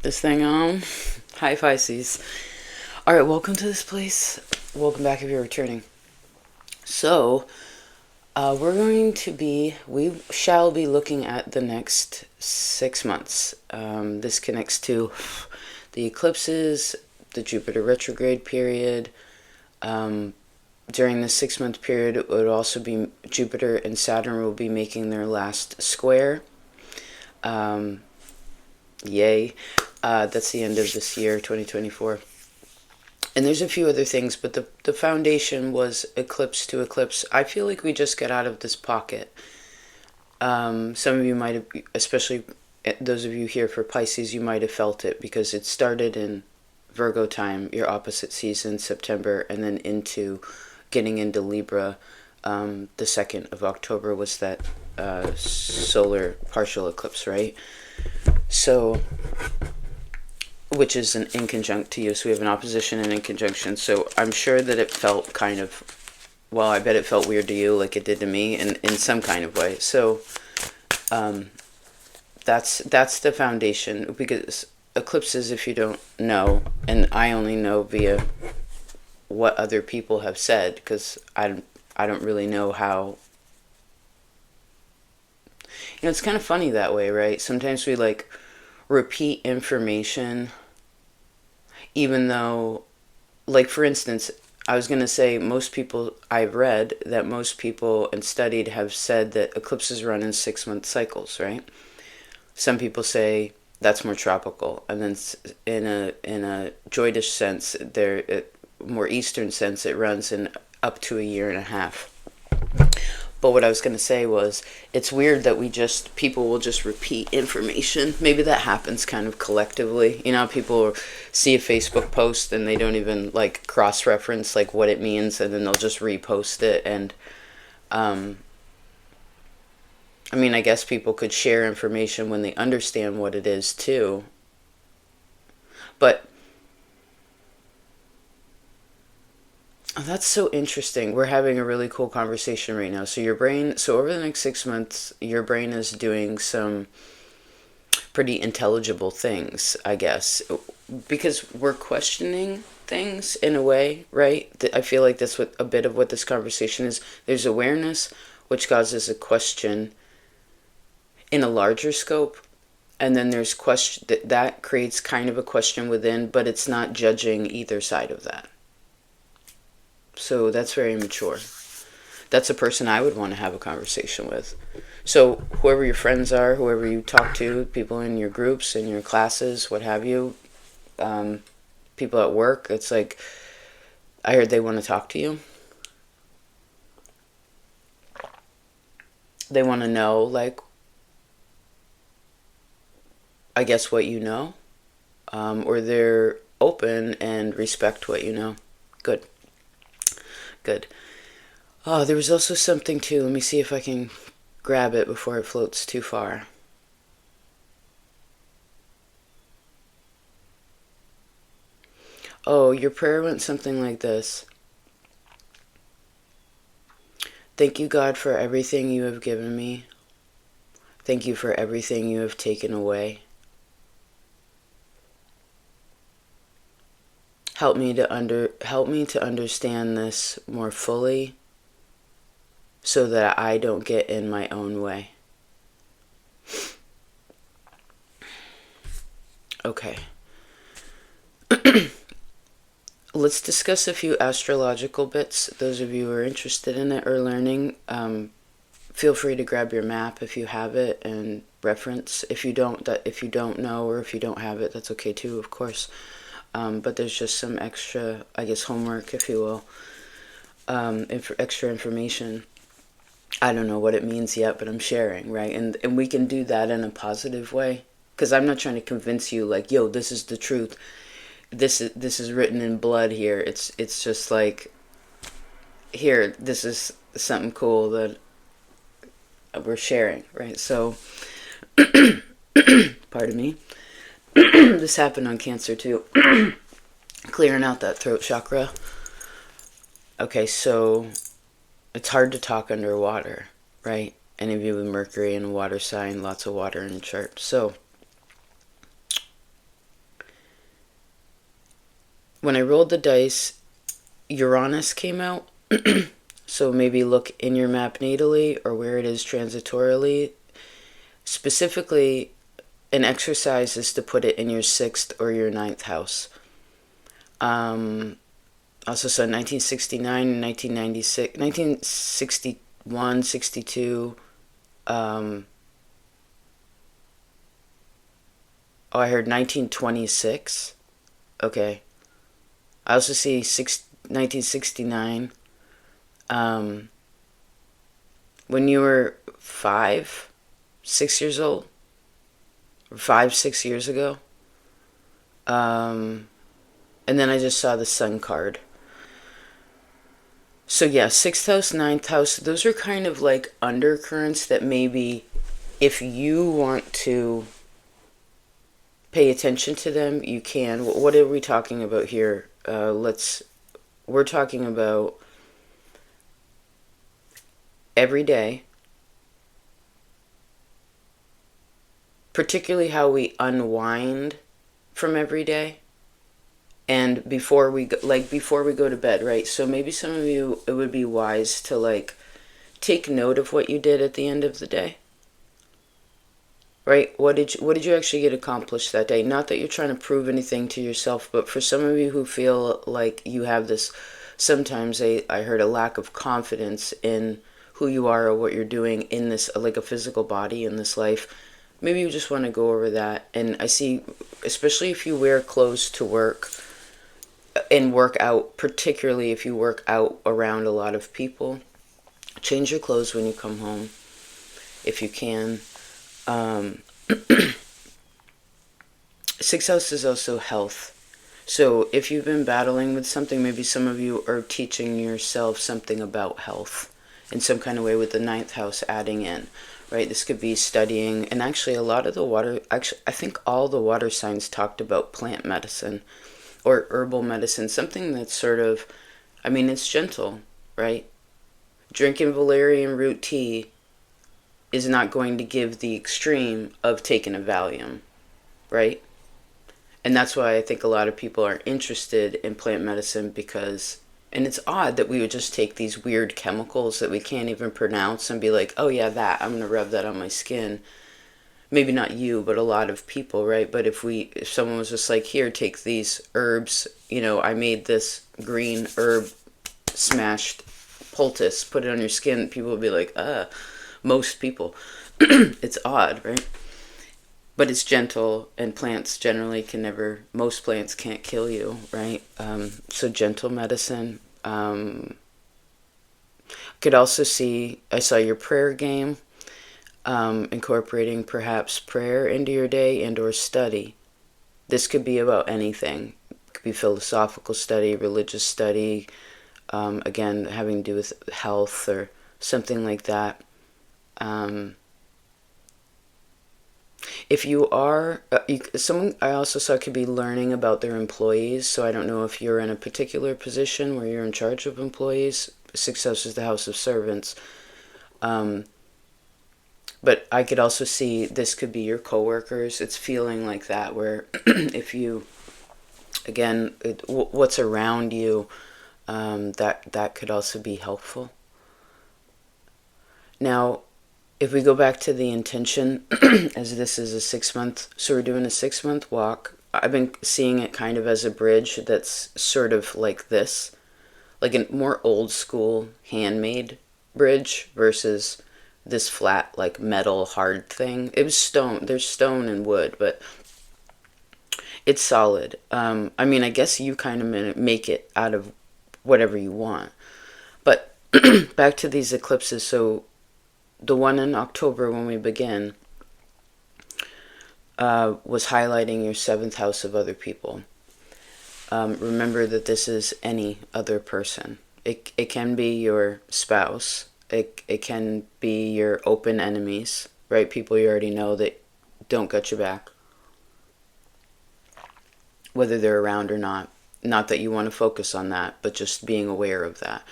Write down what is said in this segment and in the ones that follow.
This thing on. Hi, Pisces. All right, welcome to this place. Welcome back if you're returning. So, we shall be looking at the next 6 months. This connects to the eclipses, the Jupiter retrograde period. During the 6 month period, it would also be Jupiter and Saturn will be making their last square. Yay. That's the end of this year, 2024. And there's a few other things, but the foundation was eclipse to eclipse. I feel like we just got out of this pocket. Some of you might have, especially those of you here for Pisces, you might have felt it because it started in Virgo time, your opposite season, September, and then getting into Libra. The 2nd of October was that solar partial eclipse, right? So, which is an inconjunct to you. So we have an opposition and inconjunction. So I'm sure that it felt kind of, well, I bet it felt weird to you like it did to me in some kind of way. So that's the foundation, because eclipses, if you don't know, and I only know via what other people have said, because I don't really know how. It's kind of funny that way, right? Sometimes we like repeat information, even though, like, for instance, I was going to say I've read that most people and studied have said that eclipses run in 6 month cycles, right? Some people say that's more tropical, and then in a Droidish sense, more Eastern sense, it runs in up to a year and a half. But what I was going to say was, it's weird that people will just repeat information. Maybe that happens kind of collectively. People see a Facebook post and they don't even like cross-reference like what it means, and then they'll just repost it. And I guess people could share information when they understand what it is too. But that's so interesting. We're having a really cool conversation right now. So over the next 6 months, your brain is doing some pretty intelligible things, I guess, because we're questioning things in a way, right? I feel like that's what a bit of what this conversation is. There's awareness, which causes a question in a larger scope, and then there's question that creates kind of a question within, but it's not judging either side of that. So that's very mature. That's a person I would want to have a conversation with. So whoever your friends are, whoever you talk to, people in your groups, in your classes, what have you, people at work, it's like, I heard they want to talk to you. They want to know, like, I guess what you know, or they're open and respect what you know. Good. Oh, there was also something too. Let me see if I can grab it before it floats too far. Oh, your prayer went something like this. Thank you, God, for everything you have given me. Thank you for everything you have taken away. Help me to understand this more fully, so that I don't get in my own way. Okay. Let's discuss a few astrological bits. Those of you who are interested in it or learning, feel free to grab your map if you have it and reference. If you don't know, or if you don't have it, that's okay too, of course. But there's just some extra, I guess, homework, if you will, extra information. I don't know what it means yet, but I'm sharing, right? And we can do that in a positive way, because I'm not trying to convince you like, yo, this is the truth. This is written in blood here. It's just like, here, this is something cool that we're sharing, right? So, pardon me. This happened on Cancer too. Clearing out that throat chakra. Okay, so it's hard to talk underwater, right? Any of you with Mercury and water sign, lots of water in the chart. So when I rolled the dice, Uranus came out. So maybe look in your map natally or where it is transitorily. Specifically, an exercise is to put it in your 6th or your 9th house. Also saw 1969 and 1996, 1961, 62. I heard 1926. Okay. I also see 1969. When you were 5, 6 years old, or 5, 6 years ago. And then I just saw the Sun card. So yeah, 6th house, 9th house, those are kind of like undercurrents that maybe if you want to pay attention to them, you can. What are we talking about here? We're talking about every day, particularly how we unwind from every day. And before we go to bed, right? So maybe some of you, it would be wise to like take note of what you did at the end of the day. Right? What did you actually get accomplished that day? Not that you're trying to prove anything to yourself, but for some of you who feel like you have this, sometimes I heard a lack of confidence in who you are or what you're doing in this, like a physical body in this life. Maybe you just want to go over that. And I see, especially if you wear clothes to work and work out, particularly if you work out around a lot of people, change your clothes when you come home, if you can. 6th house is also health. So if you've been battling with something, maybe some of you are teaching yourself something about health in some kind of way with the 9th house adding in, right? This could be studying, and actually a lot of the water, actually I think all the water signs talked about plant medicine or herbal medicine, something that's sort of, I mean, it's gentle, right? Drinking valerian root tea is not going to give the extreme of taking a Valium, right? And that's why I think a lot of people are interested in plant medicine because, and it's odd that we would just take these weird chemicals that we can't even pronounce and be like, oh yeah, I'm going to rub that on my skin. Maybe not you, but a lot of people, right? But if someone was just like, here, take these herbs, I made this green herb smashed poultice, put it on your skin, people would be like, most people. It's odd, right? But it's gentle, and plants generally most plants can't kill you, right? So gentle medicine. Could also I saw your prayer game, incorporating perhaps prayer into your day and or study. This could be about anything. It could be philosophical study, religious study, again, having to do with health or something like that. If you are, someone I also saw could be learning about their employees. So I don't know if you're in a particular position where you're in charge of employees. 6th house is the house of servants. But I could also see this could be your coworkers. It's feeling like that where if you, again, what's around you, that could also be helpful. Now, if we go back to the intention, as this is a 6-month, so we're doing a 6-month walk. I've been seeing it kind of as a bridge that's sort of like this, like a more old school handmade bridge versus this flat, like metal hard thing. It was stone. There's stone and wood, but it's solid. I mean, I guess you kind of make it out of whatever you want. But back to these eclipses. So the one in October when we begin was highlighting your 7th house of other people. Remember that this is any other person. It can be your spouse. It can be your open enemies, right? People you already know that don't got your back, whether they're around or not. Not that you want to focus on that, but just being aware of that.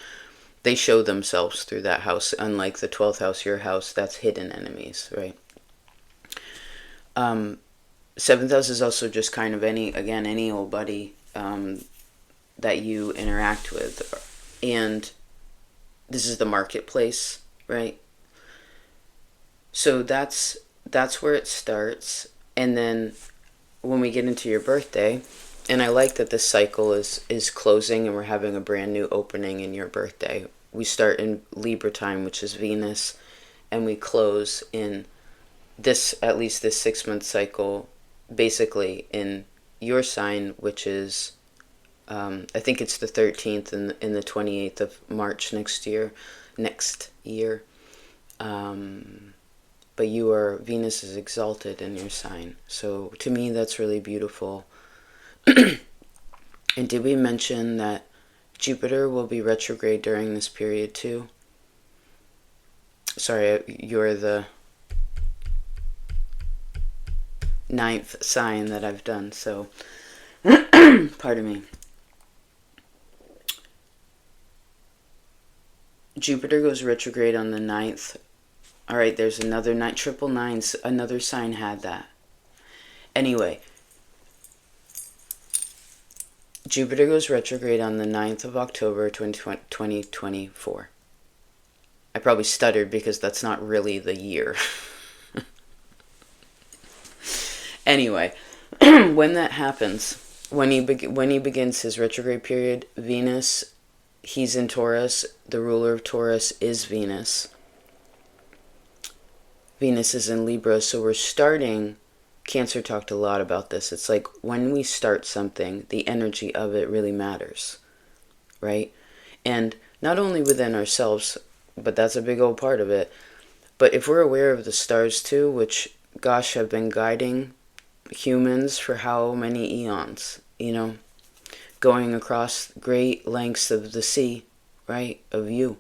They show themselves through that house. Unlike the 12th house, your house, that's hidden enemies, right? 7th house is also just kind of any old buddy. that you interact with. And this is the marketplace, right? So that's where it starts. And then when we get into your birthday, and I like that this cycle is closing and we're having a brand new opening in your birthday. We start in Libra time, which is Venus, and we close in this, at least this 6-month cycle, basically in your sign, which is, I think it's the 13th and the 28th of March next year. But Venus is exalted in your sign. So to me, that's really beautiful. And did we mention that Jupiter will be retrograde during this period too? Sorry, you're the 9th sign that I've done, so pardon me. Jupiter goes retrograde on the 9th. All right, there's another 9, triple nines. Another sign had that. Anyway, Jupiter goes retrograde on the 9th of October, 2024. I probably stuttered because that's not really the year. Anyway, when that happens, when he begins his retrograde period, Venus, he's in Taurus. The ruler of Taurus is Venus. Venus is in Libra, so we're starting. Cancer talked a lot about this. It's like when we start something, the energy of it really matters, right? And not only within ourselves, but that's a big old part of it. But if we're aware of the stars too, which, gosh, have been guiding humans for how many eons, going across great lengths of the sea, right, of you.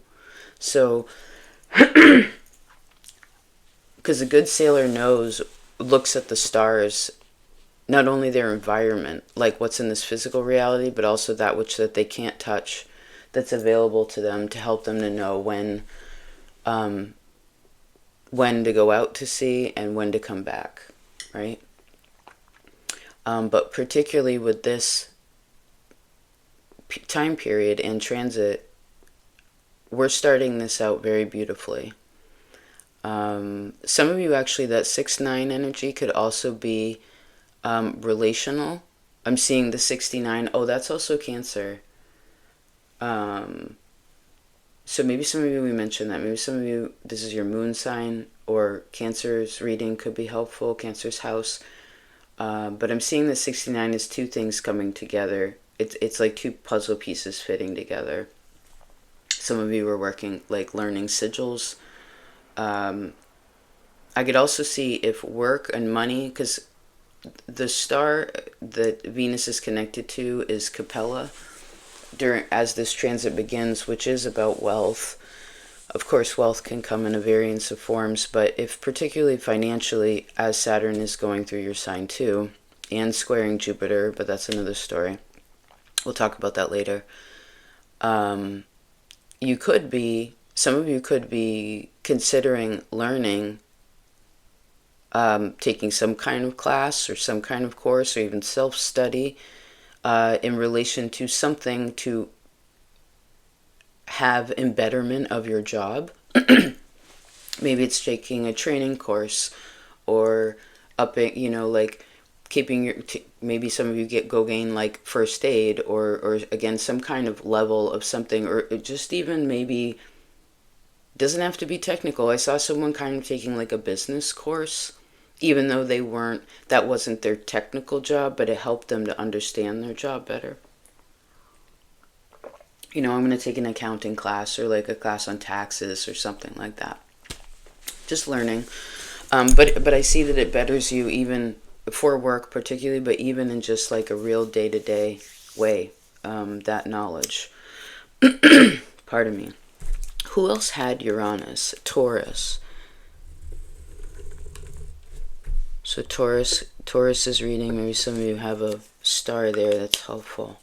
So, because a good sailor looks at the stars, not only their environment, like what's in this physical reality, but also that which that they can't touch, that's available to them to help them to know when to go out to sea and when to come back, right? But particularly with this time period and transit, we're starting this out very beautifully. Some of you actually, that 6-9 energy could also be relational. I'm seeing the 69. Oh, that's also Cancer. So maybe some of you, we mentioned that. Maybe some of you, this is your moon sign, or Cancer's reading could be helpful, Cancer's house. But I'm seeing the 69 as two things coming together. It's like two puzzle pieces fitting together. Some of you were working, like learning sigils. I could also see if work and money, because the star that Venus is connected to is Capella as this transit begins, which is about wealth. Of course, wealth can come in a variance of forms, but if particularly financially, as Saturn is going through your sign too, and squaring Jupiter, but that's another story. We'll talk about that later. Some of you could be considering learning, taking some kind of class or some kind of course or even self-study in relation to something to have embetterment of your job. Maybe it's taking a training course or like keeping your, maybe some of you go gain like first aid or again, some kind of level of something, or just even maybe, doesn't have to be technical. I saw someone kind of taking like a business course, even though that wasn't their technical job, but it helped them to understand their job better. I'm going to take an accounting class or like a class on taxes or something like that. Just learning. But I see that it betters you even for work particularly, but even in just like a real day-to-day way, that knowledge. Pardon me. Who else had Uranus? Taurus. So Taurus is reading. Maybe some of you have a star there that's helpful.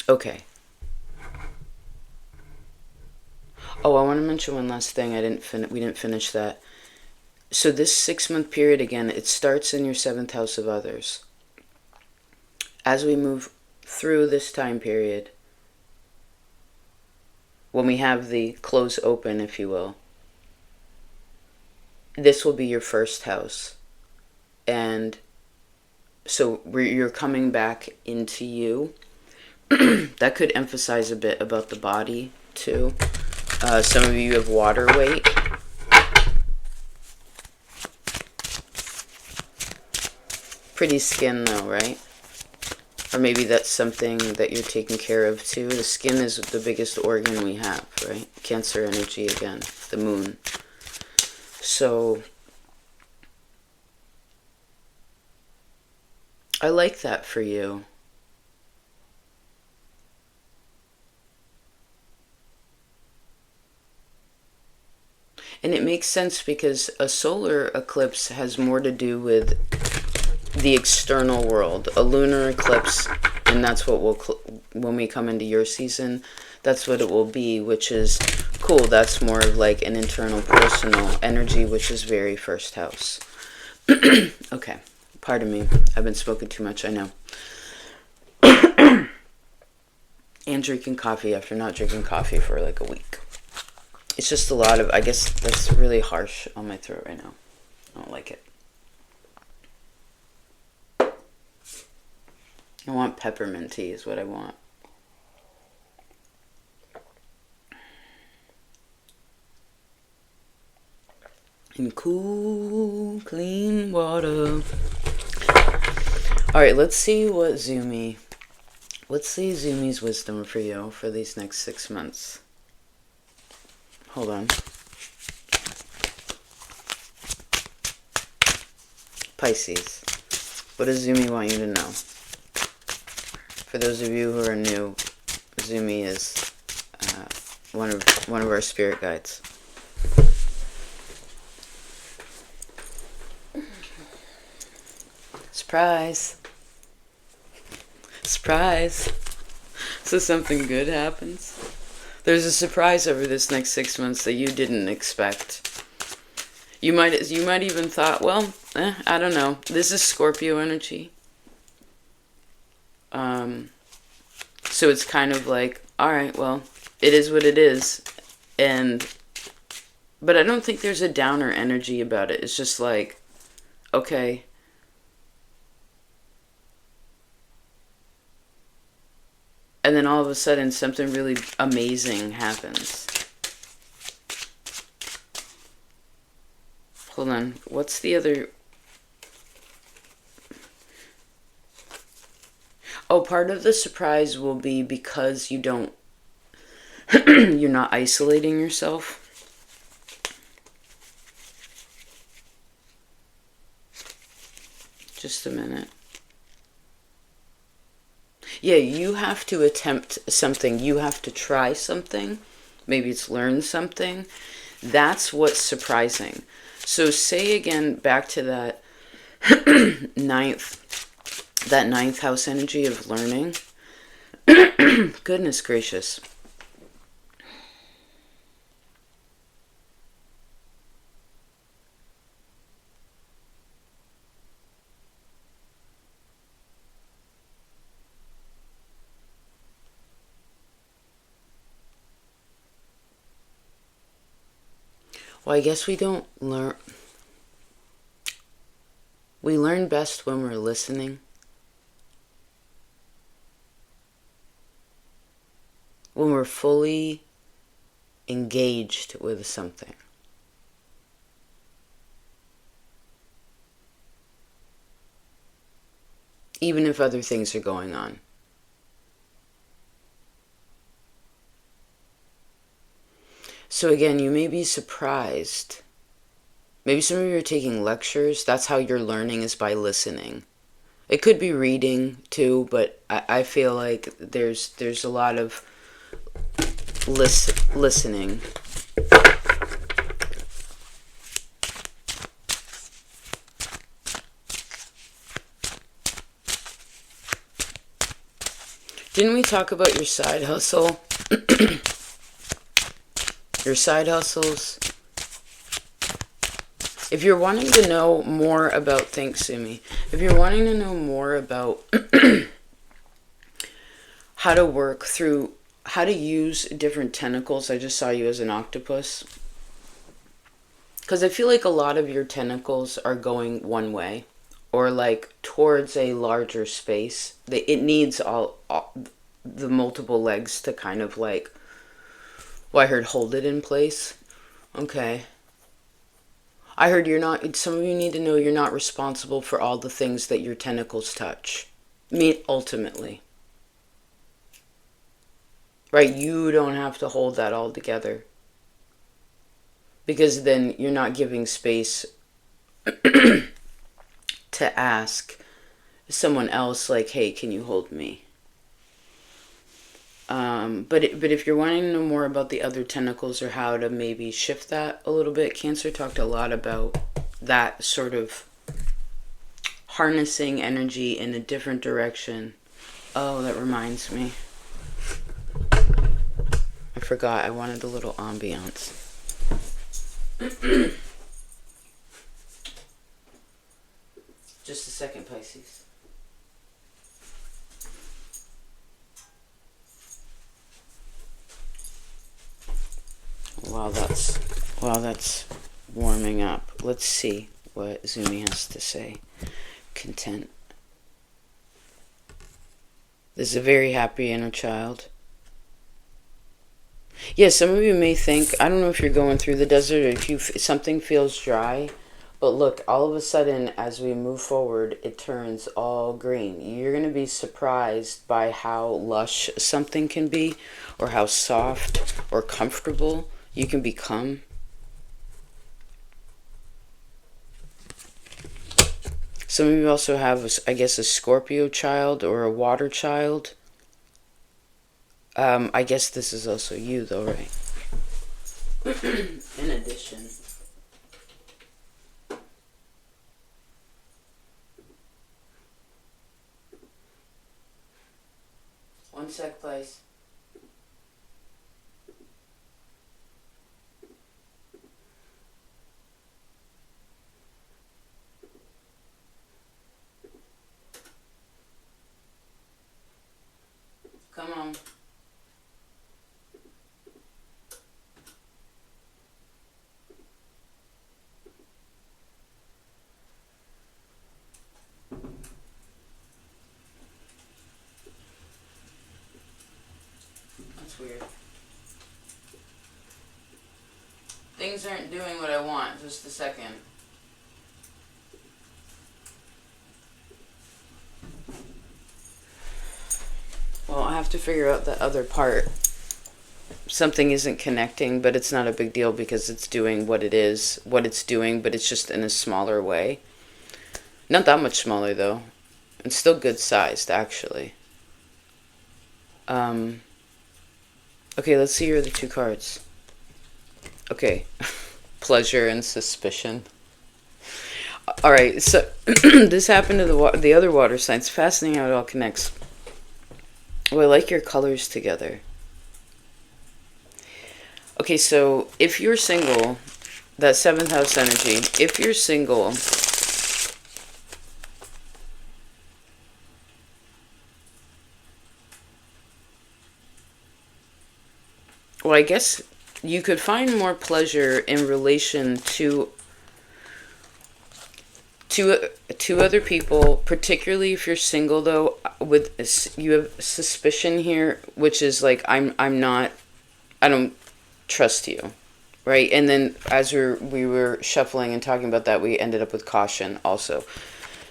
Okay. Oh, I want to mention one last thing. We didn't finish that. So this 6-month period, again, it starts in your 7th house of others. As we move through this time period, when we have the close open, if you will, this will be your first house. And so you're coming back into you. That could emphasize a bit about the body too. Some of you have water weight. Pretty skin though, right? Or maybe that's something that you're taking care of too. The skin is the biggest organ we have, right? Cancer energy again, the moon. So I like that for you. And it makes sense because a solar eclipse has more to do with the external world. A lunar eclipse, and that's what we'll, when we come into your season, that's what it will be, which is cool. That's more of like an internal personal energy, which is very first house. Okay, pardon me. I've been smoking too much, I know. And drinking coffee after not drinking coffee for like a week. It's just a lot of, I guess that's really harsh on my throat right now. I don't like it. I want peppermint tea is what I want. In cool, clean water. Alright, let's see what Zumi, let's see Zumi's wisdom for you for these next 6 months. Hold on. Pisces. What does Zumi want you to know? For those of you who are new, Zumi is one of our spirit guides. Surprise. Surprise. So something good happens. There's a surprise over this next 6 months that you didn't expect. You might even thought, well, I don't know. This is Scorpio energy. So it's kind of like, all right, well, it is what it is. But I don't think there's a downer energy about it. It's just like, okay. And then all of a sudden, something really amazing happens. Hold on. What's the other? Oh, part of the surprise will be because you don't, you're not isolating yourself. Just a minute. Yeah, you have to attempt something. You have to try something. Maybe it's learn something. That's what's surprising. So say again, back to that ninth house energy of learning. Goodness gracious. Well, I guess we don't learn. We learn best when we're listening. When we're fully engaged with something. Even if other things are going on. So again, you may be surprised. Maybe some of you are taking lectures. That's how you're learning, is by listening. It could be reading too, but I feel like there's a lot of listening. Didn't we talk about your side hustle? Your side hustles. If you're wanting to know more about, thanks, Sumi. If you're wanting to know more about how to work through, how to use different tentacles. I just saw you as an octopus. Because I feel like a lot of your tentacles are going one way, or like towards a larger space. It needs all the multiple legs to kind of like, well, I heard hold it in place. Okay. I heard you're not, some of you need to know you're not responsible for all the things that your tentacles touch. I mean, ultimately. Right? You don't have to hold that all together. Because then you're not giving space to ask someone else, like, hey, can you hold me? But if you're wanting to know more about the other tentacles or how to maybe shift that a little bit, Cancer talked a lot about that sort of harnessing energy in a different direction. Oh, that reminds me. I forgot I wanted a little ambiance. Just a second, Pisces. While that's warming up, let's see what Zumi has to say. Content. This is a very happy inner child. Yeah, some of you may think, I don't know if you're going through the desert or if something feels dry, but look, all of a sudden, as we move forward, it turns all green. You're going to be surprised by how lush something can be, or how soft or comfortable you can become. Some of you also have, I guess, a Scorpio child or a water child. I guess this is also you, though, right? In addition. One sec, please. Come on. That's weird. Things aren't doing what I want. Just a second. Well, I have to figure out the other part. Something isn't connecting, but it's not a big deal because it's doing what it's doing, but it's just in a smaller way. Not that much smaller, though. It's still good sized, actually. Okay, let's see your other two cards. Okay. Pleasure and suspicion. Alright, so this happened to the other water signs. Fascinating how it all connects. Oh, I like your colors together. Okay, so if you're single, that 7th house energy, if you're single, well, I guess you could find more pleasure in relation to other people, particularly if you're single, though. With you have suspicion here, which is like I don't trust you, right? And then as we were shuffling and talking about that, we ended up with caution also.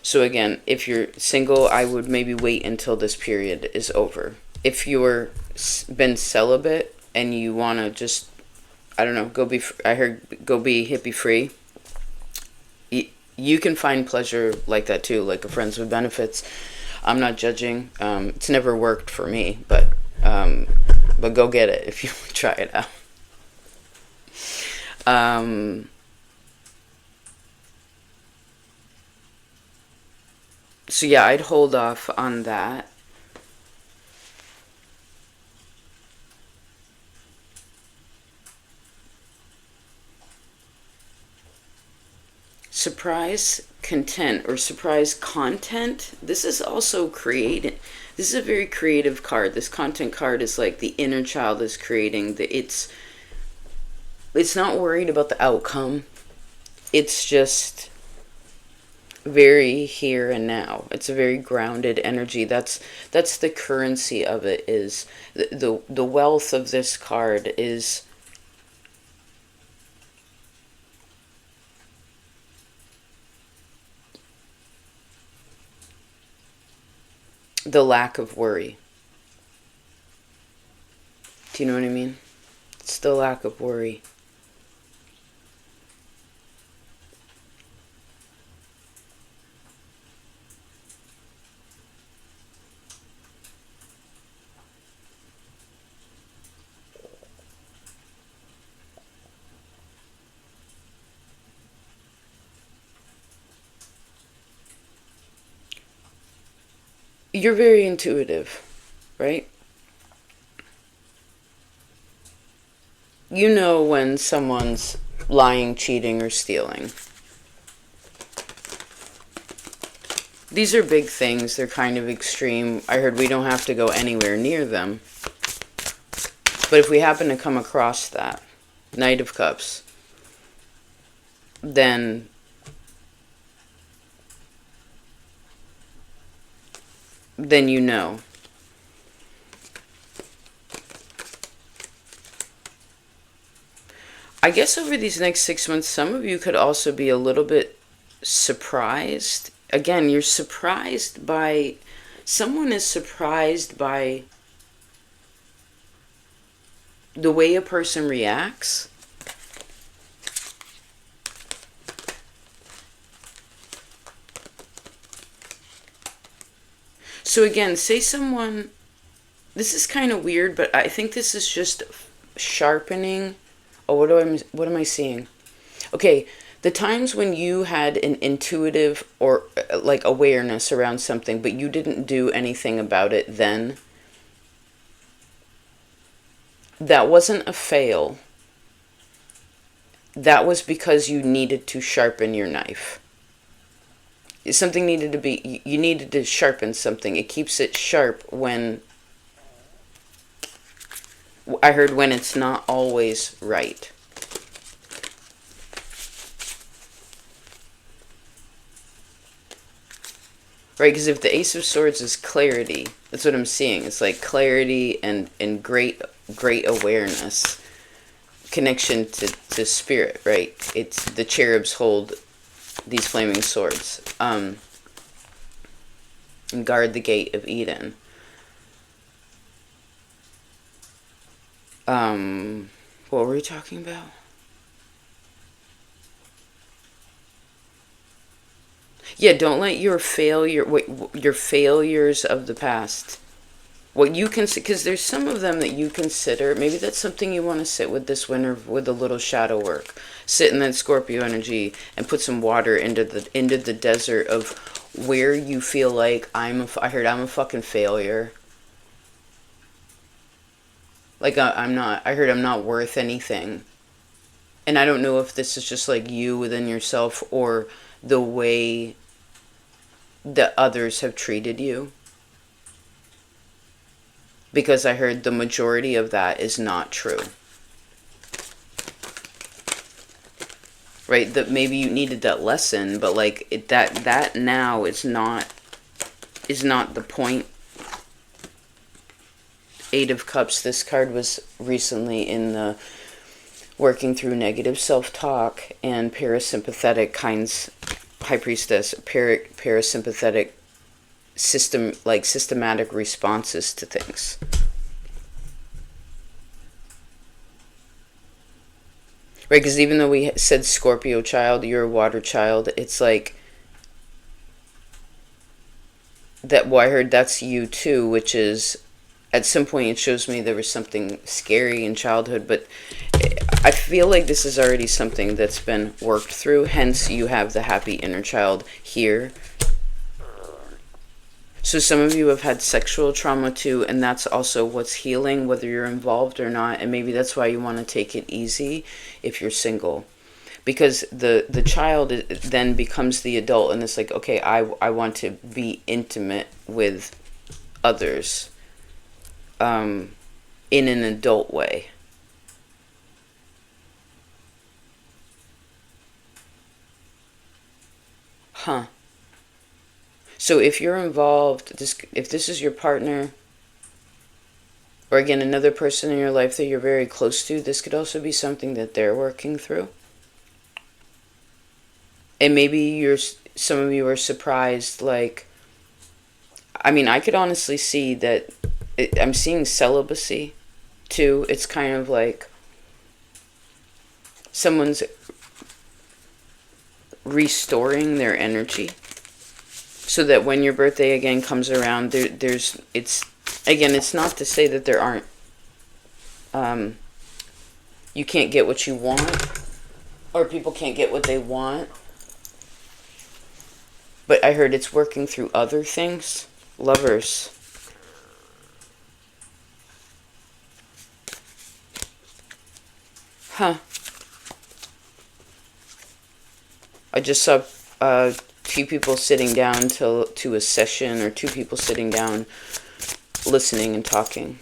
So again, if you're single, I would maybe wait until this period is over. If you're been celibate and you want to just, I don't know, go be hippie free, you can find pleasure like that too, like a friends with benefits. I'm not judging. It's never worked for me, but go get it if you try it out. So yeah, I'd hold off on that. surprise content or surprise content. This is also creating. This is a very creative card. This content card is like the inner child is creating. It's not worried about the outcome. It's just very here and now. It's a very grounded energy. That's the currency of it. Is the wealth of this card is the lack of worry. Do you know what I mean? It's the lack of worry. You're very intuitive, right? You know when someone's lying, cheating, or stealing. These are big things. They're kind of extreme. I heard we don't have to go anywhere near them. But if we happen to come across that, Knight of Cups, then you know. I guess over these next 6 months, some of you could also be a little bit surprised. Again, you're surprised by, someone is surprised by the way a person reacts. So again, say someone, this is kind of weird, but I think this is just sharpening. Oh, what am I seeing? Okay, the times when you had an intuitive or like awareness around something, but you didn't do anything about it then, that wasn't a fail. That was because you needed to sharpen your knife. Something needed to be, you needed to sharpen something. It keeps it sharp when, I heard, when it's not always right. Right, because if the Ace of Swords is clarity, that's what I'm seeing. It's like clarity and great awareness, connection to spirit, right? It's the cherubs hold these flaming swords, and guard the gate of Eden. What were we talking about? Yeah, don't let your failures of the past, what you can, because there's some of them that you consider, maybe that's something you want to sit with this winter with a little shadow work. Sit in that Scorpio energy and put some water into the desert of where you feel like I heard I'm a fucking failure. Like I heard I'm not worth anything. And I don't know if this is just like you within yourself or the way that others have treated you. Because I heard the majority of that is not true. Right? That maybe you needed that lesson, but like that now is not the point. Eight of Cups. This card was recently in the working through negative self-talk and parasympathetic kinds. High Priestess, parasympathetic systematic responses to things. Right, because even though we said Scorpio child, you're a water child, it's like that. Well, I heard that's you too, which is at some point it shows me there was something scary in childhood, but I feel like this is already something that's been worked through, hence you have the happy inner child here. So some of you have had sexual trauma too, and that's also what's healing, whether you're involved or not, and maybe that's why you want to take it easy if you're single. because the child then becomes the adult, and it's like, okay, I want to be intimate with others in an adult way. Huh. So if you're involved, if this is your partner, or again another person in your life that you're very close to, this could also be something that they're working through. And maybe some of you are surprised, like, I mean, I could honestly see that I'm seeing celibacy too. It's kind of like someone's restoring their energy so that when your birthday again comes around, it's not to say that there aren't, you can't get what you want, or people can't get what they want, but I heard it's working through other things. Lovers. Huh. I just saw two people sitting down to a session, or two people sitting down listening and talking.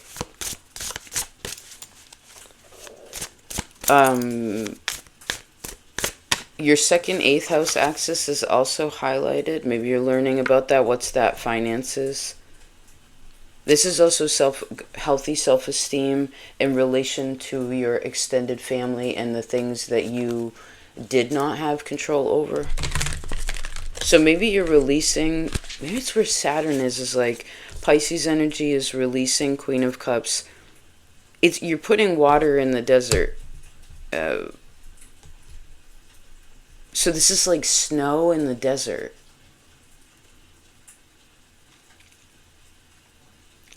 Your second 8th house axis is also highlighted. Maybe you're learning about that. What's that? Finances. This is also healthy self-esteem in relation to your extended family and the things that you did not have control over. So maybe you're releasing, maybe it's where Saturn is like Pisces energy is releasing Queen of Cups. You're putting water in the desert. So this is like snow in the desert.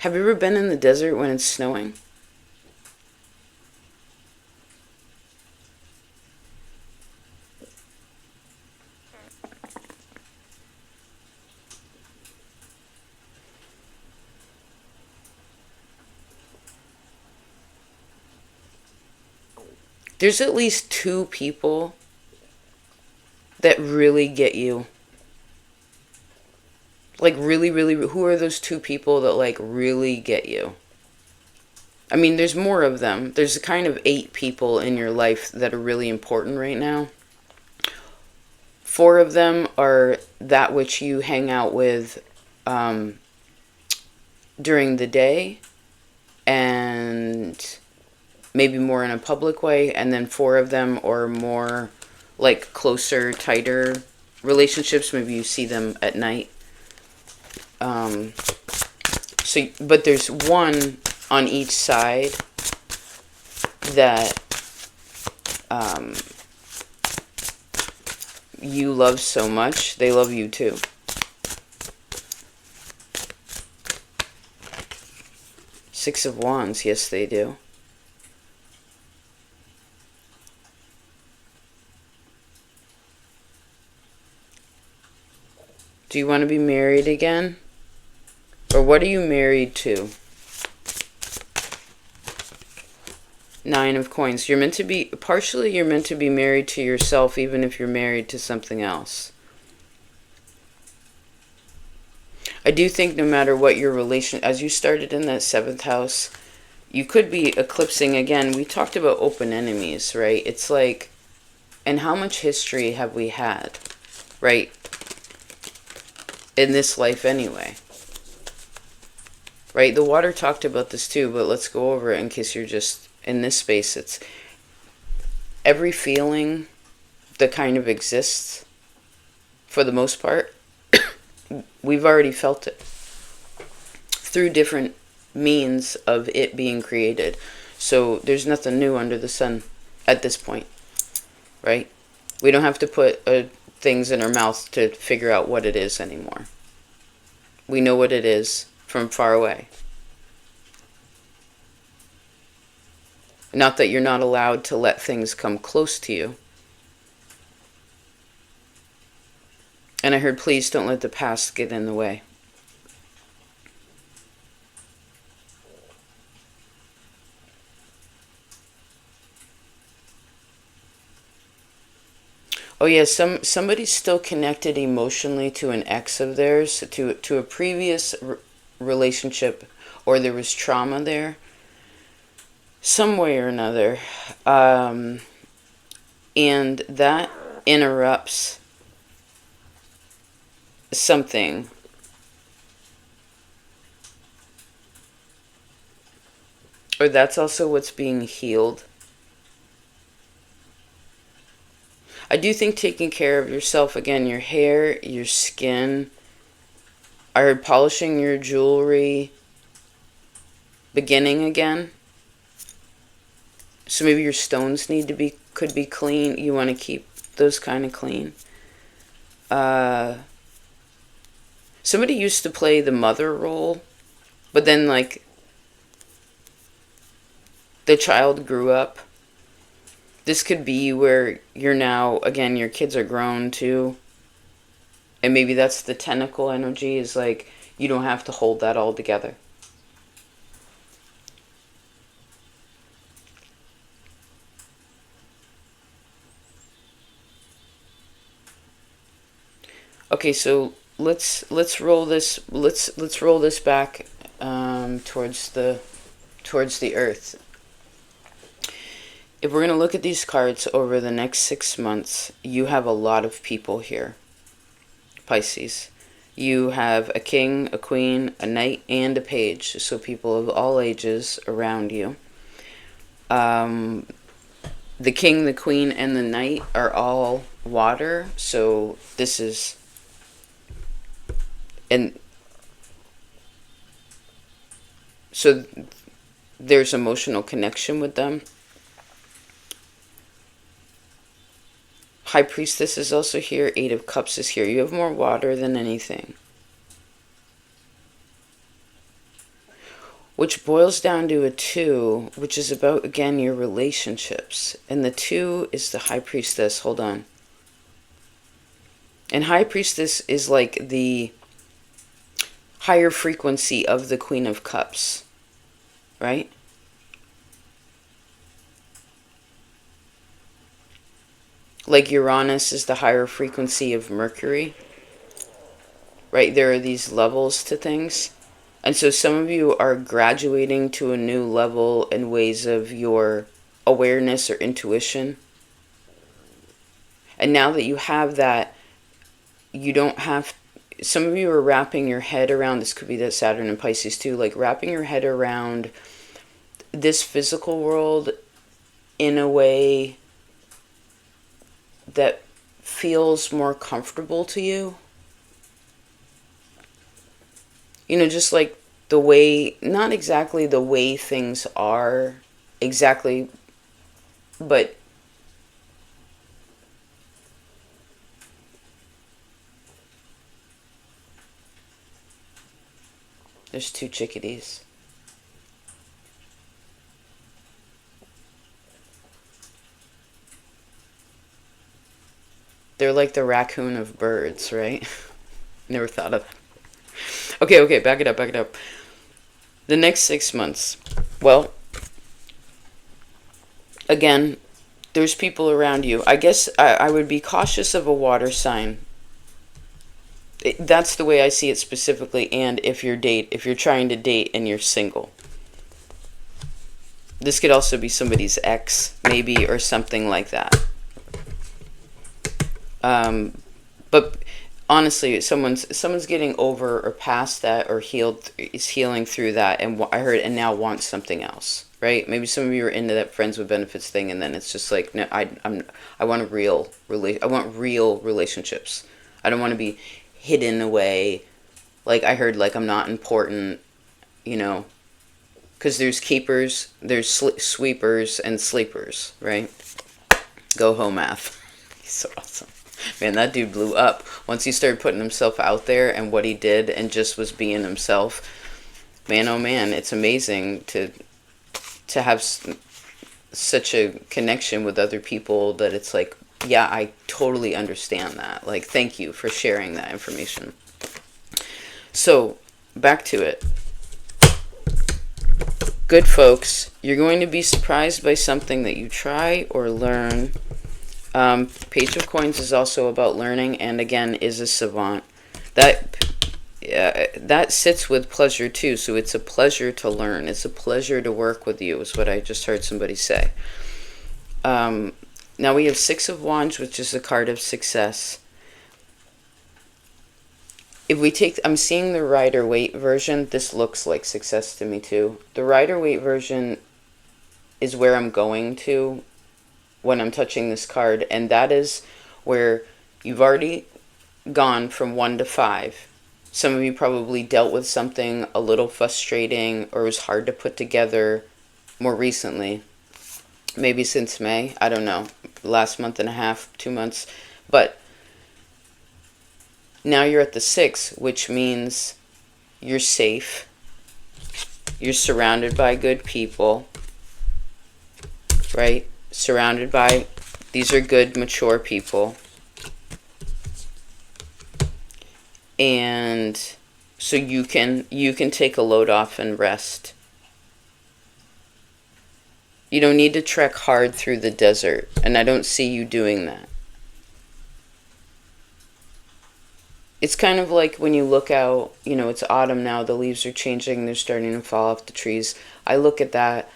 Have you ever been in the desert when it's snowing? There's at least 2 people that really get you. Like really, really, who are those 2 people that like really get you? I mean, there's more of them. There's kind of 8 people in your life that are really important right now. 4 of them are that which you hang out with during the day, and maybe more in a public way, and then 4 of them are more like closer, tighter relationships. Maybe you see them at night. But there's 1 on each side that you love so much, they love you too. Six of Wands, yes they do. Do you want to be married again? Or what are you married to? 9 of Coins. You're meant to be, partially you're meant to be married to yourself, even if you're married to something else. I do think no matter what your relation, as you started in that 7th house, you could be eclipsing again. We talked about open enemies, right? It's like, and how much history have we had, right? In this life anyway. Right? The water talked about this too, but let's go over it in case you're just in this space. It's every feeling that kind of exists, for the most part, we've already felt it through different means of it being created. So there's nothing new under the sun at this point, right? We don't have to put things in our mouth to figure out what it is anymore. We know what it is from far away. Not that you're not allowed to let things come close to you. And I heard, please don't let the past get in the way. Oh yeah, somebody's still connected emotionally to an ex of theirs, to a previous relationship, or there was trauma there, some way or another, and that interrupts something. Or that's also what's being healed. I do think taking care of yourself, again, your hair, your skin. I heard polishing your jewelry, beginning again. So maybe your stones could be clean. You want to keep those kind of clean. Somebody used to play the mother role, but then like the child grew up. This could be where you're now, again, your kids are grown too. And maybe that's the tentacle energy, is like you don't have to hold that all together. Okay, so let's roll this. Let's roll this back towards the earth. If we're going to look at these cards over the next 6 months, you have a lot of people here, Pisces. You have a king, a queen, a knight, and a page. So people of all ages around you. The king, the queen, and the knight are all water. So this is... And so there's emotional connection with them. High Priestess is also here. Eight of Cups is here. You have more water than anything. Which boils down to a 2, which is about, again, your relationships. And the 2 is the High Priestess. Hold on. And High Priestess is like the higher frequency of the Queen of Cups. Right? Like Uranus is the higher frequency of Mercury. Right? There are these levels to things. And so some of you are graduating to a new level in ways of your awareness or intuition. And now that you have that, you don't have... Some of you are wrapping your head around... This could be that Saturn and Pisces too. Like wrapping your head around this physical world in a way that feels more comfortable to you. You know, just like the way, not exactly the way things are exactly, but there's 2 chickadees. They're like the raccoon of birds, right? Never thought of that. Okay, back it up. The next 6 months. Well, again, there's people around you. I guess I would be cautious of a water sign. That's the way I see it specifically. And if you're trying to date and you're single. This could also be somebody's ex, maybe, or something like that. But honestly, someone's getting over or past that, or is healing through that, and I heard, and now wants something else, right? Maybe some of you are into that friends with benefits thing, and then it's just like, no, I want I want real relationships. I don't want to be hidden away. Like I heard, like I'm not important, you know, because there's keepers, there's sweepers, and sleepers, right? Go home, math. He's so awesome. Man, that dude blew up once he started putting himself out there and what he did and just was being himself. Man, oh man, it's amazing to have such a connection with other people that it's like, yeah, I totally understand that. Like, thank you for sharing that information. So, back to it. Good folks, you're going to be surprised by something that you try or learn. Page of Coins is also about learning, and again, is a savant. That sits with pleasure too, so it's a pleasure to learn. It's a pleasure to work with you, is what I just heard somebody say. Now we have Six of Wands, which is a card of success. If we take, I'm seeing the Rider-Waite version. This looks like success to me too. The Rider-Waite version is where I'm going to when I'm touching this card, and that is where you've already gone from 1 to 5. Some of you probably dealt with something a little frustrating or was hard to put together more recently. Maybe since May, I don't know, last month and a half, 2 months. But now you're at the 6, which means you're safe. You're surrounded by good people, right? Surrounded by, these are good, mature people. And so you can take a load off and rest. You don't need to trek hard through the desert, and I don't see you doing that. It's kind of like when you look out, you know, it's autumn now, the leaves are changing, they're starting to fall off the trees. I look at that,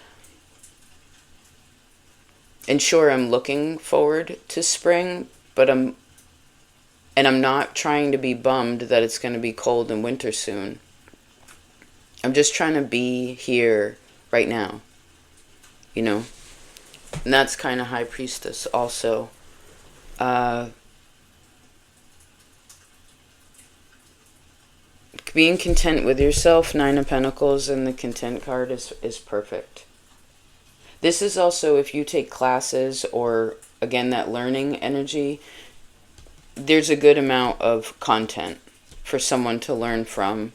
and sure, I'm looking forward to spring, but I'm not trying to be bummed that it's going to be cold and winter soon. I'm just trying to be here right now, you know? And that's kind of High Priestess also. Being content with yourself, 9 of Pentacles, and the Content card is perfect. This is also, if you take classes or, again, that learning energy, there's a good amount of content for someone to learn from.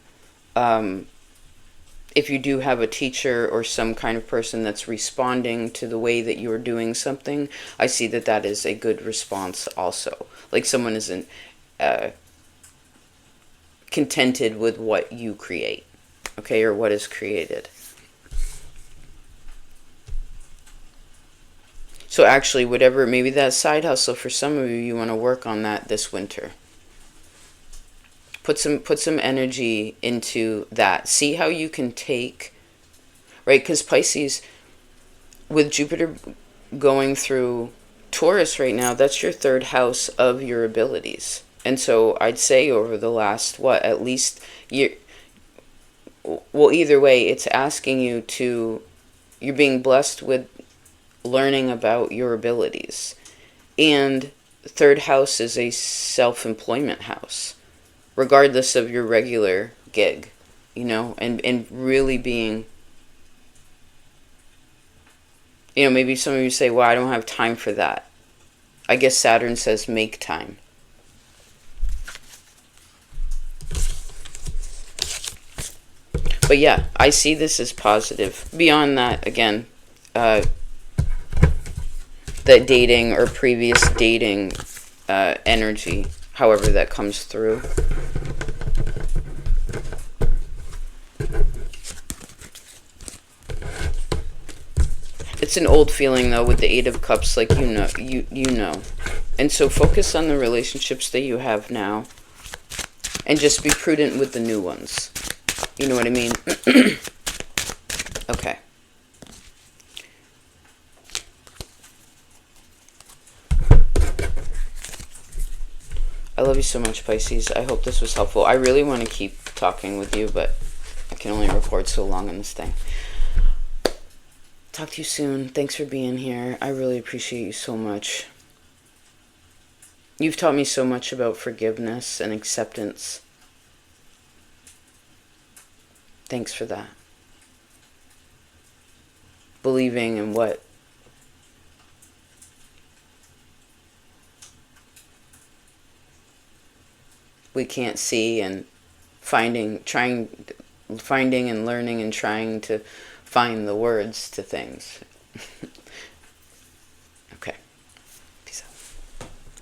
If you do have a teacher or some kind of person that's responding to the way that you're doing something, I see that that is a good response also. Like someone isn't contented with what you create, okay, or what is created. So actually, whatever, maybe that side hustle for some of you, you want to work on that this winter. Put some energy into that. See how you can take, right? Because Pisces, with Jupiter going through Taurus right now, that's your 3rd house of your abilities. And so I'd say over the last, at least year, well, either way, it's asking you to, you're being blessed with learning about your abilities. And 3rd house is a self-employment house, regardless of your regular gig, you know, and really being, you know, maybe some of you say, well, I don't have time for that. I guess Saturn says make time. But yeah, I see this as positive. Beyond that, again, that dating or previous dating energy, however that comes through. It's an old feeling though with the 8 of Cups, like you know. And so focus on the relationships that you have now and just be prudent with the new ones. You know what I mean? Okay. I love you so much, Pisces. I hope this was helpful. I really want to keep talking with you, but I can only record so long on this thing. Talk to you soon. Thanks for being here. I really appreciate you so much. You've taught me so much about forgiveness and acceptance. Thanks for that. Believing in what we can't see, and finding and learning and trying to find the words to things.